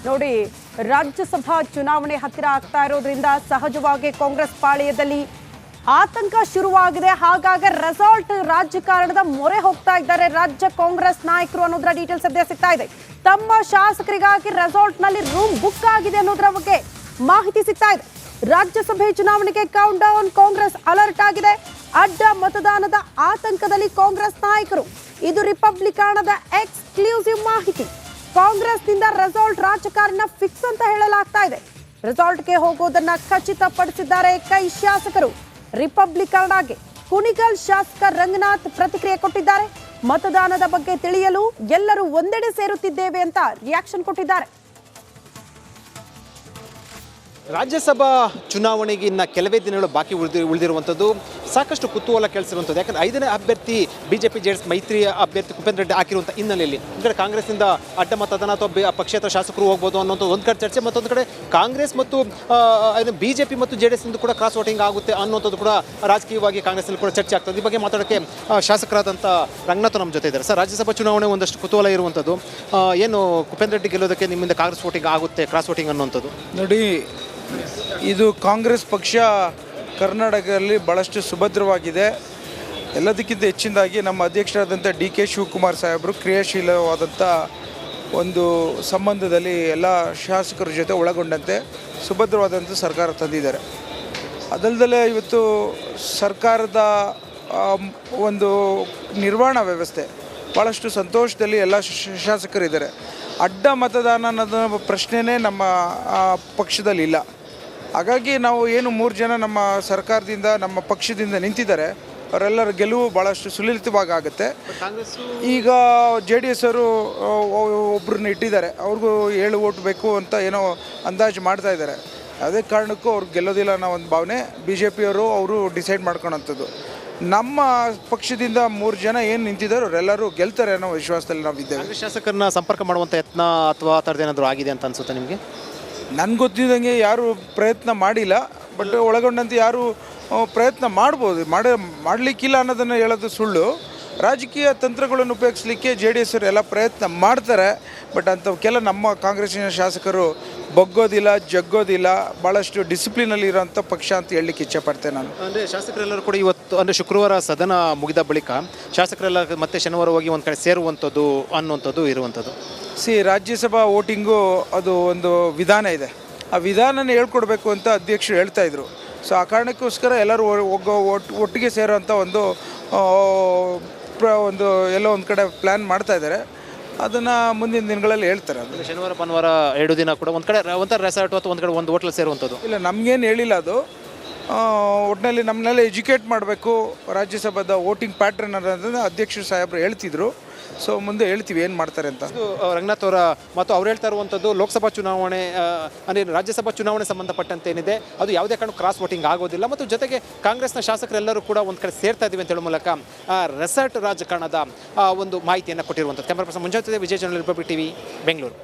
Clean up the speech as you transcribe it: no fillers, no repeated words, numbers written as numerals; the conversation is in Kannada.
ನೋಡಿ, ರಾಜ್ಯಸಭಾ ಚುನಾವಣೆ ಹತ್ತಿರ ಆಗ್ತಾ ಇರೋದ್ರಿಂದ ಸಹಜವಾಗಿ ಕಾಂಗ್ರೆಸ್ ಪಾಳೆಯದಲ್ಲಿ ಆತಂಕ ಶುರುವಾಗಿದೆ. ಹಾಗಾಗಿ ರೆಸಾರ್ಟ್ ರಾಜಕಾರಣದ ಮೊರೆ ಹೋಗ್ತಾ ಇದ್ದಾರೆ ರಾಜ್ಯ ಕಾಂಗ್ರೆಸ್ ನಾಯಕರು ಅನ್ನೋದರ ಡೀಟೇಲ್ಸ್ ಸದ್ಯ ಸಿಗ್ತಾ ಇದೆ. ತಮ್ಮ ಶಾಸಕರಿಗಾಗಿ ರೆಸಾರ್ಟ್ ನಲ್ಲಿ ರೂಮ್ ಬುಕ್ ಆಗಿದೆ ಅನ್ನೋದರ ಬಗ್ಗೆ ಮಾಹಿತಿ ಸಿಗ್ತಾ ಇದೆ. ರಾಜ್ಯಸಭೆ ಚುನಾವಣೆಗೆ ಕೌಂಟ್ ಡೌನ್, ಕಾಂಗ್ರೆಸ್ ಅಲರ್ಟ್ ಆಗಿದೆ. ಅಡ್ಡ ಮತದಾನದ ಆತಂಕದಲ್ಲಿ ಕಾಂಗ್ರೆಸ್ ನಾಯಕರು. ಇದು ರಿಪಬ್ಲಿಕನದ ಎಕ್ಸ್ಕ್ಲೂಸಿವ್ ಮಾಹಿತಿ. ಕಾಂಗ್ರೆಸ್ನಿಂದ ರೆಸಾರ್ಟ್ ರಾಜಕಾರಣ ಫಿಕ್ಸ್ ಅಂತ ಹೇಳಲಾಗ್ತಾ ಇದೆ. ರೆಸಾರ್ಟ್ಗೆ ಹೋಗೋದನ್ನ ಖಚಿತಪಡಿಸಿದ್ದಾರೆ ಕೈ ಶಾಸಕರು. ರಿಪಬ್ಲಿಕನ್ಗೆ ಕುಣಿಗಲ್ ಶಾಸಕ ರಂಗನಾಥ್ ಪ್ರತಿಕ್ರಿಯೆ ಕೊಟ್ಟಿದ್ದಾರೆ. ಮತದಾನದ ಬಗ್ಗೆ ತಿಳಿಯಲು ಎಲ್ಲರೂ ಒಂದೆಡೆ ಸೇರುತ್ತಿದ್ದೇವೆ ಅಂತ ರಿಯಾಕ್ಷನ್ ಕೊಟ್ಟಿದ್ದಾರೆ. ರಾಜ್ಯಸಭಾ ಚುನಾವಣೆಗೆ ಇನ್ನು ಕೆಲವೇ ದಿನಗಳು ಬಾಕಿ ಉಳಿದಿರುವಂಥದ್ದು ಸಾಕಷ್ಟು ಕುತೂಹಲ ಕೆಳಿಸಿರುವಂಥದ್ದು. ಯಾಕಂದರೆ 5ನೇ ಅಭ್ಯರ್ಥಿ BJP JDS ಮೈತ್ರಿ ಅಭ್ಯರ್ಥಿ ಕುಪೇಂದ್ರ ರೆಡ್ಡಿ ಹಾಕಿರುವಂಥ ಹಿನ್ನೆಲೆಯಲ್ಲಿ ಒಂದು ಕಡೆ ಕಾಂಗ್ರೆಸ್ನಿಂದ ಅಡ್ಡ ಮತದಾನ ಅಥವಾ ಪಕ್ಷೇತರ ಶಾಸಕರು ಹೋಗ್ಬೋದು ಅನ್ನೋಂಥ ಒಂದು ಕಡೆ ಚರ್ಚೆ, ಮತ್ತೊಂದು ಕಡೆ ಕಾಂಗ್ರೆಸ್ ಮತ್ತು BJP ಮತ್ತು JDS ಇಂದ ಕೂಡ ಕ್ರಾಸ್ ವೋಟಿಂಗ್ ಆಗುತ್ತೆ ಅನ್ನೋಂಥದ್ದು ಕೂಡ ರಾಜಕೀಯವಾಗಿ ಕಾಂಗ್ರೆಸ್ನಲ್ಲಿ ಕೂಡ ಚರ್ಚೆ ಆಗ್ತದೆ. ಈ ಬಗ್ಗೆ ಮಾತಾಡೋಕ್ಕೆ ಶಾಸಕರಾದಂಥ ರಂಗನಾಥ್ ನಮ್ಮ ಜೊತೆ ಇದ್ದಾರೆ. ಸರ್, ರಾಜ್ಯಸಭಾ ಚುನಾವಣೆ ಒಂದಷ್ಟು ಕುತೂಹಲ ಇರುವಂಥದ್ದು. ಏನು ಕುಪೇಂದ್ರ ರೆಡ್ಡಿ ಗೆಲ್ಲೋದಕ್ಕೆ ನಿಮ್ಮಿಂದ ಕಾಂಗ್ರೆಸ್ ವೋಟಿಂಗ್ ಆಗುತ್ತೆ, ಕ್ರಾಸ್ ವೋಟಿಂಗ್ ಅನ್ನುವಂಥದ್ದು? ನೋಡಿ, ಇದು ಕಾಂಗ್ರೆಸ್ ಪಕ್ಷ ಕರ್ನಾಟಕದಲ್ಲಿ ಭಾಳಷ್ಟು ಸುಭದ್ರವಾಗಿದೆ. ಎಲ್ಲದಕ್ಕಿಂತ ಹೆಚ್ಚಿನದಾಗಿ ನಮ್ಮ ಅಧ್ಯಕ್ಷರಾದಂಥ DK ಶಿವಕುಮಾರ್ ಸಾಹೇಬರು ಕ್ರಿಯಾಶೀಲವಾದಂಥ ಒಂದು ಸಂಬಂಧದಲ್ಲಿ ಎಲ್ಲ ಶಾಸಕರ ಜೊತೆ ಒಳಗೊಂಡಂತೆ ಸುಭದ್ರವಾದಂಥ ಸರ್ಕಾರ ತಂದಿದ್ದಾರೆ. ಅದಲ್ಲದೆ ಇವತ್ತು ಸರ್ಕಾರದ ಒಂದು ನಿರ್ವಹಣಾ ವ್ಯವಸ್ಥೆ ಭಾಳಷ್ಟು ಸಂತೋಷದಲ್ಲಿ ಎಲ್ಲ ಶಾಸಕರಿದ್ದಾರೆ. ಅಡ್ಡ ಮತದಾನ ಅನ್ನೋದು ಪ್ರಶ್ನೆನೇ ನಮ್ಮ ಪಕ್ಷದಲ್ಲಿ ಇಲ್ಲ. ಹಾಗಾಗಿ ನಾವು ಏನು 3 ಜನ ನಮ್ಮ ಸರ್ಕಾರದಿಂದ ನಮ್ಮ ಪಕ್ಷದಿಂದ ನಿಂತಿದ್ದಾರೆ, ಅವರೆಲ್ಲರ ಗೆಲುವು ಭಾಳಷ್ಟು ಸುಲಲಿತವಾಗಿ ಆಗುತ್ತೆ. ಈಗ JDS ಅವರು ಒಬ್ಬರನ್ನ ಇಟ್ಟಿದ್ದಾರೆ, ಅವ್ರಿಗೂ 7 ಓಟ್ ಬೇಕು ಅಂತ ಏನೋ ಅಂದಾಜು ಮಾಡ್ತಾ ಇದ್ದಾರೆ. ಅದೇ ಕಾರಣಕ್ಕೂ ಅವ್ರು ಗೆಲ್ಲೋದಿಲ್ಲ ಅನ್ನೋ ಒಂದು ಭಾವನೆ BJP ಅವರು ಡಿಸೈಡ್ ಮಾಡ್ಕೊಳೋಂಥದ್ದು. ನಮ್ಮ ಪಕ್ಷದಿಂದ 3 ಜನ ಏನು ನಿಂತಿದ್ದಾರೆ ಅವರೆಲ್ಲರೂ ಗೆಲ್ತಾರೆ ಅನ್ನೋ ವಿಶ್ವಾಸದಲ್ಲಿ ನಾವು ಇದ್ದೇವೆ. ಶಾಸಕರನ್ನ ಸಂಪರ್ಕ ಮಾಡುವಂಥ ಯತ್ನ ಅಥವಾ ಆ ಥರದ್ದು ಏನಾದರೂ ಆಗಿದೆ ಅಂತ ಅನ್ಸುತ್ತೆ ನಿಮಗೆ? ನನಗೆ ಗೊತ್ತಿದ್ದಂಗೆ ಯಾರು ಪ್ರಯತ್ನ ಮಾಡಿಲ್ಲ. ಬಟ್ ಒಳಗೊಂಡಂತೆ ಯಾರು ಪ್ರಯತ್ನ ಮಾಡ್ಬೋದು, ಮಾಡಲಿಕ್ಕಿಲ್ಲ ಅನ್ನೋದನ್ನು ಹೇಳೋದು ಸುಳ್ಳು. ರಾಜಕೀಯ ತಂತ್ರಗಳನ್ನು ಉಪಯೋಗಿಸಲಿಕ್ಕೆ JDS ಅವರು ಎಲ್ಲ ಪ್ರಯತ್ನ ಮಾಡ್ತಾರೆ. ಬಟ್ ಅಂಥವಕ್ಕೆಲ್ಲ ನಮ್ಮ ಕಾಂಗ್ರೆಸ್ಸಿನ ಶಾಸಕರು ಬಗ್ಗೋದಿಲ್ಲ, ಜಗ್ಗೋದಿಲ್ಲ. ಭಾಳಷ್ಟು ಡಿಸಿಪ್ಲಿನಲ್ಲಿ ಇರೋಂಥ ಪಕ್ಷ ಅಂತ ಹೇಳಲಿಕ್ಕೆ ಇಚ್ಛೆಪಡ್ತೇನೆ ನಾನು. ಅಂದರೆ ಶಾಸಕರೆಲ್ಲರೂ ಕೂಡ ಇವತ್ತು ಅಂದರೆ ಶುಕ್ರವಾರ ಸದನ ಮುಗಿದ ಬಳಿಕ ಶಾಸಕರೆಲ್ಲ ಮತ್ತೆ ಶನಿವಾರ ಹೋಗಿ ಒಂದು ಕಡೆ ಸೇರುವಂಥದ್ದು ಅನ್ನುವಂಥದ್ದು ಇರುವಂಥದ್ದು. ರಾಜ್ಯಸಭಾ ವೋಟಿಂಗು ಅದು ಒಂದು ವಿಧಾನ ಇದೆ. ಆ ವಿಧಾನನ ಹೇಳ್ಕೊಡ್ಬೇಕು ಅಂತ ಅಧ್ಯಕ್ಷರು ಹೇಳ್ತಾಯಿದ್ರು. ಸೊ ಆ ಕಾರಣಕ್ಕೋಸ್ಕರ ಎಲ್ಲರೂ ಒಟ್ಟಿಗೆ ಸೇರೋವಂಥ ಒಂದು ಎಲ್ಲೋ ಒಂದು ಕಡೆ ಪ್ಲ್ಯಾನ್ ಮಾಡ್ತಾಯಿದ್ದಾರೆ. ಅದನ್ನು ಮುಂದಿನ ದಿನಗಳಲ್ಲಿ ಹೇಳ್ತಾರೆ. ಅದು ಶನಿವಾರ ಭಾನುವಾರ 2 ದಿನ ಕೂಡ ಒಂದು ಕಡೆ ಒಂಥರ ರೆಸಾರ್ಟ್ ಅಥವಾ ಒಂದು ಕಡೆ ಒಂದು ಹೋಟ್ಲಲ್ಲಿ ಸೇರುವಂಥದ್ದು ಇಲ್ಲ, ನಮಗೇನು ಹೇಳಿಲ್ಲ. ಅದು ಒಟ್ಟಿನಲ್ಲಿ ನಮ್ಮನ್ನೆಲ್ಲ ಎಜುಕೇಟ್ ಮಾಡಬೇಕು. ರಾಜ್ಯಸಭಾದ ವೋಟಿಂಗ್ ಪ್ಯಾಟ್ರನ್ ಅನ್ನೋದನ್ನು ಅಧ್ಯಕ್ಷರು ಸಾಹೇಬರು ಹೇಳ್ತಿದ್ರು. ಸೊ ಮುಂದೆ ಹೇಳ್ತೀವಿ ಏನು ಮಾಡ್ತಾರೆ ಅಂತ. ರಂಗನಾಥ್ ಅವರ ಮತ್ತು ಅವ್ರು ಹೇಳ್ತಾ ಇರುವಂಥದ್ದು ಲೋಕಸಭಾ ಚುನಾವಣೆ ಅಂದರೆ ರಾಜ್ಯಸಭಾ ಚುನಾವಣೆ ಸಂಬಂಧಪಟ್ಟಂತೆ ಏನಿದೆ ಅದು ಯಾವುದೇ ಕಾರಣ ಕ್ರಾಸ್ ವೋಟಿಂಗ್ ಆಗೋದಿಲ್ಲ. ಮತ್ತು ಜೊತೆಗೆ ಕಾಂಗ್ರೆಸ್ನ ಶಾಸಕರೆಲ್ಲರೂ ಕೂಡ ಒಂದು ಕಡೆ ಸೇರ್ತಾ ಇದ್ದೀವಿ ಅಂತ ಹೇಳೋ ಮೂಲಕ ರೆಸಾರ್ಟ್ ರಾಜಕಾರಣದ ಒಂದು ಮಾಹಿತಿಯನ್ನು ಕೊಟ್ಟಿರುವಂಥದ್ದು. ಕ್ಯಾಮರಾ ಪರ್ಸನ್ ಮಂಜುನಾಥ್, ವಿಜಯ ಚಾನಲ್, ರಿಪಬ್ಲಿಕ್ TV, ಬೆಂಗಳೂರು.